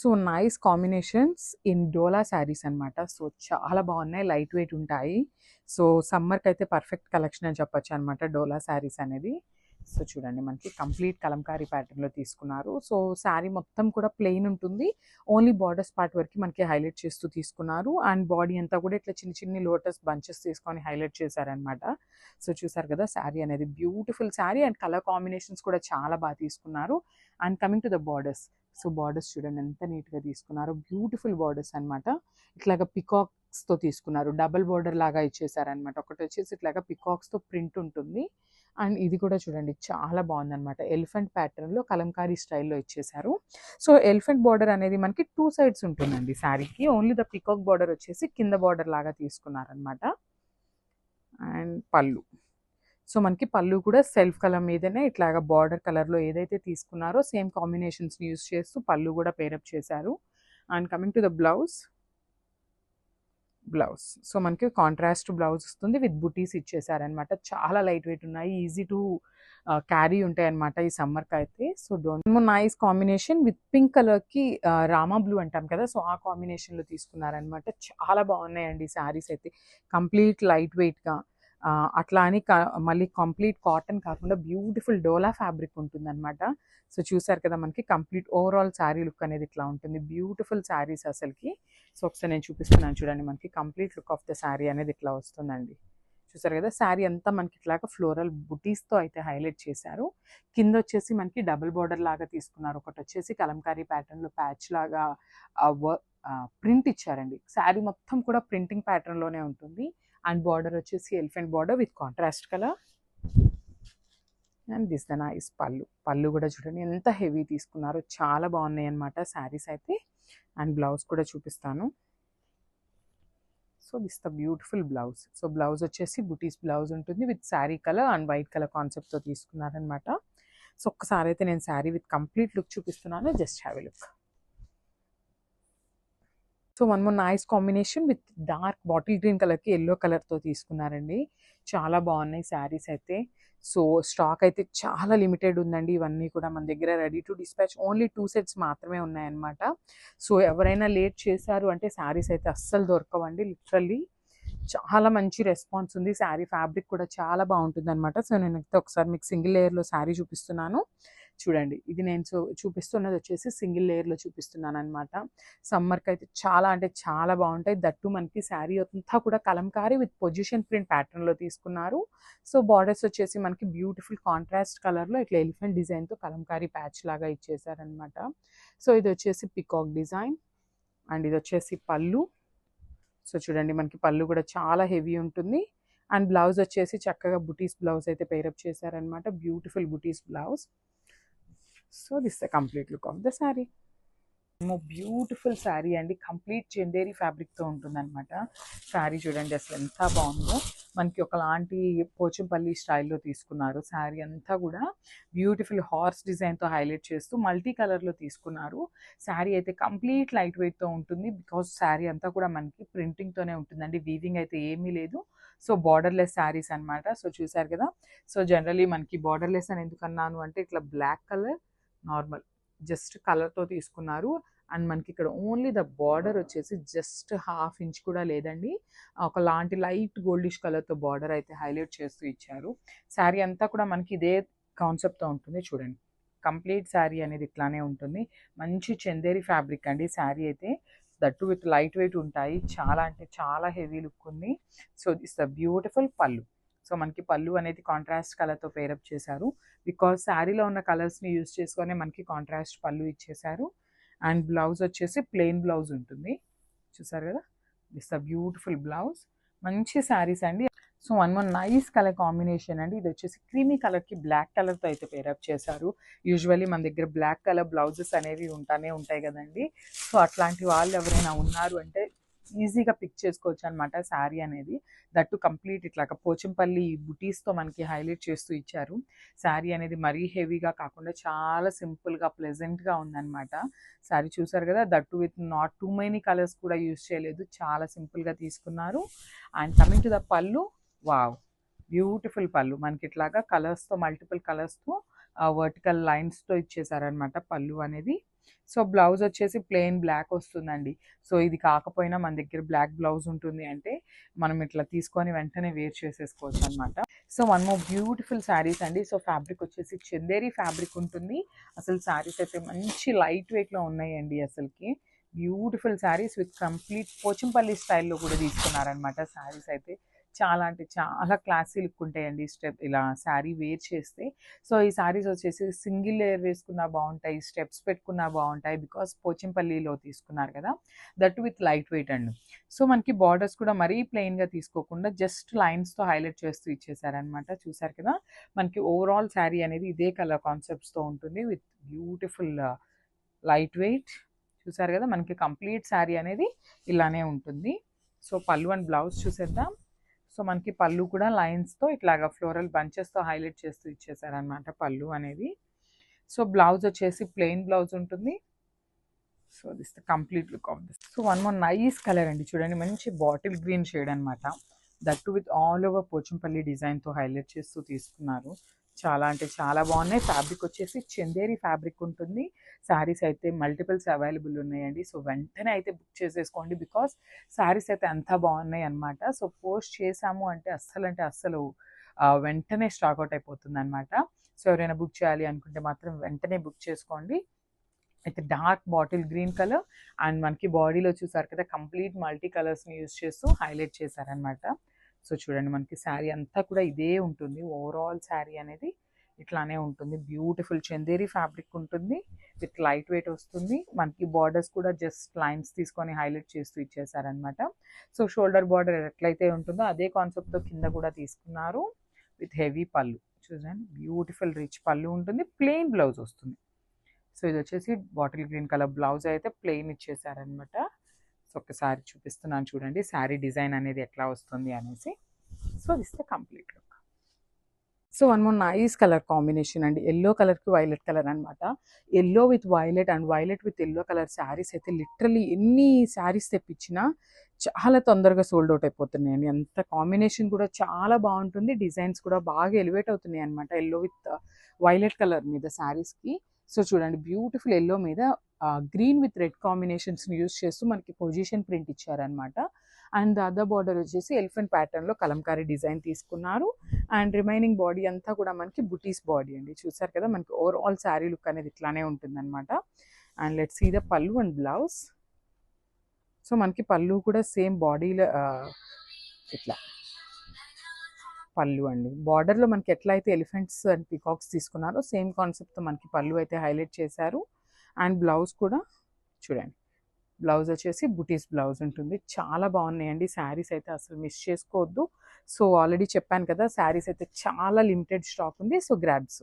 So nice combinations in డోలా శారీస్ అనమాట. So చాలా బాగున్నాయి, లైట్ వెయిట్ ఉంటాయి. సో సమ్మర్కి అయితే పర్ఫెక్ట్ కలెక్షన్ అని చెప్పొచ్చు అనమాట డోలా శారీస్ అనేది. సో చూడండి మనకి కంప్లీట్ కలంకారీ ప్యాటర్న్లో తీసుకున్నారు. సో శారీ మొత్తం కూడా ప్లెయిన్ ఉంటుంది, ఓన్లీ బార్డర్స్ పార్ట్ వరకు మనకి హైలైట్ చేస్తూ తీసుకున్నారు. అండ్ బాడీ అంతా కూడా ఇట్లా చిన్న చిన్ని లోటస్ బంచెస్ తీసుకొని హైలైట్ చేశారనమాట. సో చూసారు కదా శారీ అనేది beautiful sari, and colour combinations కూడా చాలా బాగా తీసుకున్నారు. And coming to the borders, so borders చూడండి ఎంత నీట్గా తీసుకున్నారు, బ్యూటిఫుల్ బార్డర్స్ అనమాట. ఇట్లాగా పికాక్స్తో తీసుకున్నారు, డబల్ బార్డర్ లాగా ఇచ్చేసారనమాట. ఒకటి వచ్చేసి ఇట్లాగా పికాక్స్తో ప్రింట్ ఉంటుంది, అండ్ ఇది కూడా చూడండి చాలా బాగుందన్నమాట. ఎలిఫెంట్ ప్యాటర్న్లో కలంకారీ స్టైల్లో ఇచ్చేసారు. సో ఎలిఫెంట్ బార్డర్ అనేది మనకి 2 సైడ్స్ ఉంటుందండి శారీకి. ఓన్లీ ద పికాక్ బార్డర్ వచ్చేసి కింద బార్డర్ లాగా తీసుకున్నారనమాట. అండ్ పళ్ళు, సో మనకి పళ్ళు కూడా సెల్ఫ్ కలర్ మీదనే ఇట్లాగా బార్డర్ కలర్లో ఏదైతే తీసుకున్నారో సేమ్ కాంబినేషన్స్ని యూస్ చేస్తూ పళ్ళు కూడా పేరప్ చేశారు. And coming to the blouse, so మనకి కాంట్రాస్ట్ బ్లౌజ్ వస్తుంది విత్ బుటీస్ ఇచ్చేసారనమాట. చాలా లైట్ వెయిట్ ఉన్నాయి, ఈజీ టు క్యారీ ఉంటాయి అనమాట ఈ సమ్మర్కి అయితే. So don't nice combination with pink కలర్కి రామా బ్లూ అంటాం కదా, సో ఆ కాంబినేషన్లో తీసుకున్నారనమాట. చాలా బాగున్నాయండి శారీస్ అయితే, కంప్లీట్ లైట్ వెయిట్గా. అట్లా అని మళ్ళీ కంప్లీట్ కాటన్ కాకుండా బ్యూటిఫుల్ డోలా ఫ్యాబ్రిక్ ఉంటుందన్నమాట. సో చూసారు కదా మనకి కంప్లీట్ ఓవరాల్ శారీ లుక్ అనేది ఇట్లా ఉంటుంది, బ్యూటిఫుల్ శారీస్ అసలుకి. సో ఒకసారి నేను చూపిస్తున్నాను చూడండి, మనకి complete look of the sari అనేది ఇట్లా వస్తుందండి. చూసారు కదా శారీ అంతా మనకి ఇట్లాగా ఫ్లోరల్ బుటీస్తో అయితే హైలైట్ చేశారు. కింద వచ్చేసి మనకి డబుల్ బార్డర్ లాగా తీసుకున్నారు, ఒకటి వచ్చేసి కలంకారీ ప్యాటర్న్లో ప్యాచ్ లాగా ప్రింట్ ఇచ్చారండి. శారీ మొత్తం కూడా ప్రింటింగ్ ప్యాటర్న్లోనే ఉంటుంది. అండ్ బార్డర్ వచ్చేసి elephant border with contrast colour. And this the nice పళ్ళు కూడా చూడండి ఎంత హెవీ తీసుకున్నారో, చాలా బాగున్నాయి అనమాట శారీస్ అయితే. అండ్ బ్లౌజ్ కూడా చూపిస్తాను. So this the beautiful blouse. So blouse వచ్చేసి బుటీస్ బ్లౌజ్ ఉంటుంది with sari colour and white colour కాన్సెప్ట్తో తీసుకున్నారనమాట. సో ఒక్కసారి అయితే నేను శారీ విత్ కంప్లీట్ లుక్ చూపిస్తున్నాను, just have a look. So one more nice combination with dark bottle green కలర్కి ఎల్లో కలర్తో తీసుకున్నారండి. చాలా బాగున్నాయి శారీస్ అయితే. సో స్టాక్ అయితే చాలా లిమిటెడ్ ఉందండి, ఇవన్నీ కూడా మన దగ్గర ready to dispatch only 2 sets మాత్రమే ఉన్నాయన్నమాట. సో ఎవరైనా లేట్ చేశారు అంటే శారీస్ అయితే అస్సలు దొరకవండి, లిటరల్లీ. చాలా మంచి రెస్పాన్స్ ఉంది, శారీ ఫ్యాబ్రిక్ కూడా చాలా బాగుంటుంది అనమాట. సో నేను అయితే ఒకసారి మీకు సింగిల్ లేయర్లో శారీ చూపిస్తున్నాను చూడండి. ఇది నేను చూపిస్తున్నది వచ్చేసి సింగిల్ లేయర్లో చూపిస్తున్నాను అనమాట. సమ్మర్కి అయితే చాలా అంటే చాలా బాగుంటాయి. దట్టు మనకి శారీ అంతా కూడా కలంకారీ విత్ పొజిషన్ ప్రింట్ ప్యాటర్న్లో తీసుకున్నారు. సో బార్డర్స్ వచ్చేసి మనకి బ్యూటిఫుల్ కాంట్రాస్ట్ కలర్లో ఇట్లా ఎలిఫెంట్ డిజైన్తో కలంకారీ ప్యాచ్ లాగా ఇచ్చేసారనమాట. సో ఇది వచ్చేసి పికాక్ డిజైన్, అండ్ ఇది వచ్చేసి పళ్ళు. సో చూడండి మనకి పళ్ళు కూడా చాలా హెవీ ఉంటుంది. అండ్ బ్లౌజ్ వచ్చేసి చక్కగా బుటీస్ బ్లౌజ్ అయితే పేరప్ చేశారనమాట, beautiful buttis blouse. So this the complete look of the sari. Beautiful sari అండి, కంప్లీట్ చందేరి ఫ్యాబ్రిక్తో ఉంటుందన్నమాట. శారీ చూడండి అసలు ఎంత బాగుందో, మనకి ఒకలాంటి పోచంపల్లి స్టైల్లో తీసుకున్నారు. శారీ అంతా కూడా బ్యూటిఫుల్ హార్స్ డిజైన్తో హైలైట్ చేస్తూ మల్టీ కలర్లో తీసుకున్నారు. శారీ అయితే కంప్లీట్ లైట్ వెయిట్తో ఉంటుంది, బికాజ్ శారీ అంతా కూడా మనకి ప్రింటింగ్తోనే ఉంటుందండి, వీవింగ్ అయితే ఏమీ లేదు. సో బార్డర్లెస్ శారీస్ అనమాట. సో చూసారు కదా. సో జనరలీ మనకి బార్డర్లెస్ అని ఎందుకన్నాను అంటే ఇట్లా బ్లాక్ కలర్ నార్మల్ జస్ట్ కలర్తో తీసుకున్నారు. అండ్ మనకి ఇక్కడ ఓన్లీ ద బార్డర్ వచ్చేసి జస్ట్ హాఫ్ ఇంచ్ కూడా లేదండి, ఒకలాంటి లైట్ గోల్డిష్ కలర్తో బార్డర్ అయితే హైలైట్ చేస్తూ ఇచ్చారు. శారీ అంతా కూడా మనకి ఇదే కాన్సెప్ట్తో ఉంటుంది చూడండి. కంప్లీట్ శారీ అనేది ఇట్లానే ఉంటుంది, మంచి చందేరి ఫ్యాబ్రిక్ అండి శారీ అయితే. దట్టు విత్ లైట్ వెయిట్ ఉంటాయి, చాలా అంటే చాలా హెవీ లుక్ ఉంది. సో దిస్ ద బ్యూటిఫుల్ పళ్ళు. సో మనకి పళ్ళు అనేది కాంట్రాస్ట్ కలర్తో పేరప్ చేశారు, బికాజ్ శారీలో ఉన్న కలర్స్ని యూజ్ చేసుకొని మనకి కాంట్రాస్ట్ పళ్ళు ఇచ్చేశారు. అండ్ బ్లౌజ్ వచ్చేసి ప్లెయిన్ బ్లౌజ్ ఉంటుంది, చూసారు కదా. దిస్ ద బ్యూటిఫుల్ బ్లౌజ్, మంచి శారీస్ అండి. So one more nice colour combination అండి, ఇది వచ్చేసి క్రీమీ కలర్కి బ్లాక్ కలర్తో అయితే పేరప్ చేశారు. యూజువల్లీ మన దగ్గర బ్లాక్ కలర్ బ్లౌజెస్ అనేవి ఉంటాయి కదండి. సో అట్లాంటి వాళ్ళు ఎవరైనా ఉన్నారు అంటే ఈజీగా పిక్ చేసుకోవచ్చు అనమాట శారీ అనేది. దట్టు కంప్లీట్ ఇట్లాగా పోచంపల్లి బుటీస్తో మనకి హైలైట్ చేస్తూ ఇచ్చారు. శారీ అనేది మరీ హెవీగా కాకుండా చాలా సింపుల్గా ప్లెజెంట్గా ఉందన్నమాట. శారీ చూసారు కదా, that with not too many colours కూడా యూజ్ చేయలేదు, చాలా సింపుల్గా తీసుకున్నారు. అండ్ కమింగ్ టు ద పళ్ళు, వావ్ బ్యూటిఫుల్ పళ్ళు, మనకి ఇట్లాగా కలర్స్తో మల్టిపుల్ కలర్స్తో వర్టికల్ లైన్స్తో ఇచ్చేసారనమాట పళ్ళు అనేది. సో బ్లౌజ్ వచ్చేసి ప్లెయిన్ బ్లాక్ వస్తుందండి. సో ఇది కాకపోయినా మన దగ్గర బ్లాక్ బ్లౌజ్ ఉంటుంది అంటే మనం ఇట్లా తీసుకొని వెంటనే వేర్ చేసేసుకోవచ్చు అనమాట. So one more beautiful saris అండి. సో ఫ్యాబ్రిక్ వచ్చేసి చందేరి ఫ్యాబ్రిక్ ఉంటుంది. అసలు శారీస్ అయితే మంచి లైట్ వెయిట్లో ఉన్నాయండి. అసలుకి beautiful saris with complete Pochampally స్టైల్లో కూడా తీసుకున్నారనమాట. శారీస్ అయితే చాలా అంటే చాలా క్లాసీ లుక్ ఉంటాయండి స్టెప్ ఇలా శారీ వేర్ చేస్తే. సో ఈ శారీస్ వచ్చేసి సింగిల్ లేయర్ వేసుకున్నా బాగుంటాయి, స్టెప్స్ పెట్టుకున్నా బాగుంటాయి, బికాస్ పోచంపల్లిలో తీసుకున్నారు కదా, దట్ విత్ లైట్ వెయిట్ అండి. సో మనకి బార్డర్స్ కూడా మరీ ప్లెయిన్గా తీసుకోకుండా జస్ట్ లైన్స్తో హైలైట్ చేస్తూ ఇచ్చేసారనమాట. చూసారు కదా, మనకి ఓవరాల్ శారీ అనేది ఇదే కలర్ కాన్సెప్ట్స్తో ఉంటుంది విత్ బ్యూటిఫుల్ లైట్ వెయిట్. చూసారు కదా, మనకి కంప్లీట్ శారీ అనేది ఇలానే ఉంటుంది. సో పళ్ళు అండ్ బ్లౌజ్ చూసేద్దాం. సో మనకి పళ్ళు కూడా లైన్స్తో ఇట్లాగా ఫ్లోరల్ బంచెస్తో హైలైట్ చేస్తూ ఇచ్చేసారనమాట పళ్ళు అనేది. సో బ్లౌజ్ వచ్చేసి ప్లెయిన్ బ్లౌజ్ ఉంటుంది. So this the complete look of this. So one more nice colour అండి, చూడండి మంచి బాటిల్ గ్రీన్ షేడ్ అనమాట. That with all over Pochampally డిజైన్తో హైలైట్ చేస్తూ తీసుకున్నారు. చాలా అంటే చాలా బాగున్నాయి. ఫ్యాబ్రిక్ వచ్చేసి చందేరి ఫ్యాబ్రిక్ ఉంటుంది. శారీస్ అయితే మల్టిపుల్స్ అవైలబుల్ ఉన్నాయండి. సో వెంటనే అయితే బుక్ చేసేసుకోండి, బికాస్ శారీస్ అయితే అంత బాగున్నాయి అనమాట. సో పోస్ట్ చేసాము అంటే అస్సలు వెంటనే స్టాక్ అవుట్ అయిపోతుంది అనమాట. సో ఎవరైనా బుక్ చేయాలి అనుకుంటే మాత్రం వెంటనే బుక్ చేసుకోండి. అయితే dark bottle green colour and మనకి బాడీలో చూసారు కదా, కంప్లీట్ మల్టీ కలర్స్ని యూజ్ చేస్తూ హైలైట్ చేశారనమాట. సో చూడండి, మనకి శారీ అంతా కూడా ఇదే ఉంటుంది. ఓవరాల్ శారీ అనేది ఇట్లానే ఉంటుంది. బ్యూటిఫుల్ చందేరి ఫ్యాబ్రిక్ ఉంటుంది విత్ లైట్ వెయిట్ వస్తుంది. మనకి బార్డర్స్ కూడా జస్ట్ లైన్స్ తీసుకొని హైలైట్ చేస్తూ ఇచ్చేసారనమాట. సో షోల్డర్ బార్డర్ ఎట్లయితే ఉంటుందో అదే కాన్సెప్ట్తో కింద కూడా తీసుకున్నారు విత్ హెవీ పళ్ళు. చూడండి, బ్యూటిఫుల్ రిచ్ పళ్ళు ఉంటుంది, ప్లెయిన్ బ్లౌజ్ వస్తుంది. సో ఇది వచ్చేసి బాటిల్ గ్రీన్ కలర్ బ్లౌజ్ అయితే ప్లెయిన్ ఇచ్చేసారనమాట. సో ఒకసారి చూపిస్తున్నాను చూడండి శారీ డిజైన్ అనేది ఎట్లా వస్తుంది అనేసి. So this the complete look. So one more nice colour combination అండి, ఎల్లో కలర్కి వైలెట్ కలర్ అనమాట. Yellow with violet and violet with yellow colour saris అయితే లిటరలీ ఎన్ని శారీస్ తెప్పించినా చాలా తొందరగా సోల్డ్ అవుట్ అయిపోతున్నాయండి. అంత కాంబినేషన్ కూడా చాలా బాగుంటుంది, డిజైన్స్ కూడా బాగా ఎలివేట్ అవుతున్నాయి అనమాట ఎల్లో విత్ వైలెట్ కలర్ మీద శారీస్కి. సో చూడండి, బ్యూటిఫుల్ ఎల్లో మీద గ్రీన్ విత్ రెడ్ కాంబినేషన్స్ని యూజ్ చేస్తూ మనకి పొజిషన్ ప్రింట్ ఇచ్చారనమాట. అండ్ అదర్ బార్డర్ వచ్చేసి ఎలిఫెంట్ ప్యాటర్న్లో కలంకారీ డిజైన్ తీసుకున్నారు. అండ్ రిమైనింగ్ బాడీ అంతా కూడా మనకి బుటీస్ బాడీ అండి. చూసారు కదా, మనకి ఓవరాల్ శారీ లుక్ అనేది ఇట్లానే ఉంటుందన్నమాట. అండ్ లెట్స్ సీ ద పళ్ళు అండ్ బ్లౌజ్. సో మనకి పళ్ళు కూడా సేమ్ బాడీలో ఇట్లా పళ్ళు అండి. బార్డర్లో మనకి ఎట్లయితే ఎలిఫెంట్స్ అండ్ పీకాక్స్ తీసుకున్నారో సేమ్ కాన్సెప్ట్తో మనకి పళ్ళు అయితే హైలైట్ చేశారు. అండ్ బ్లౌజ్ కూడా చూడండి, బ్లౌజ్ వచ్చేసి బుటీస్ బ్లౌజ్ ఉంటుంది. చాలా బాగున్నాయండి శారీస్ అయితే, అసలు మిస్ చేసుకోవద్దు. సో ఆల్రెడీ చెప్పాను కదా, శారీస్ అయితే చాలా లిమిటెడ్ స్టాక్ ఉంది. So grabs.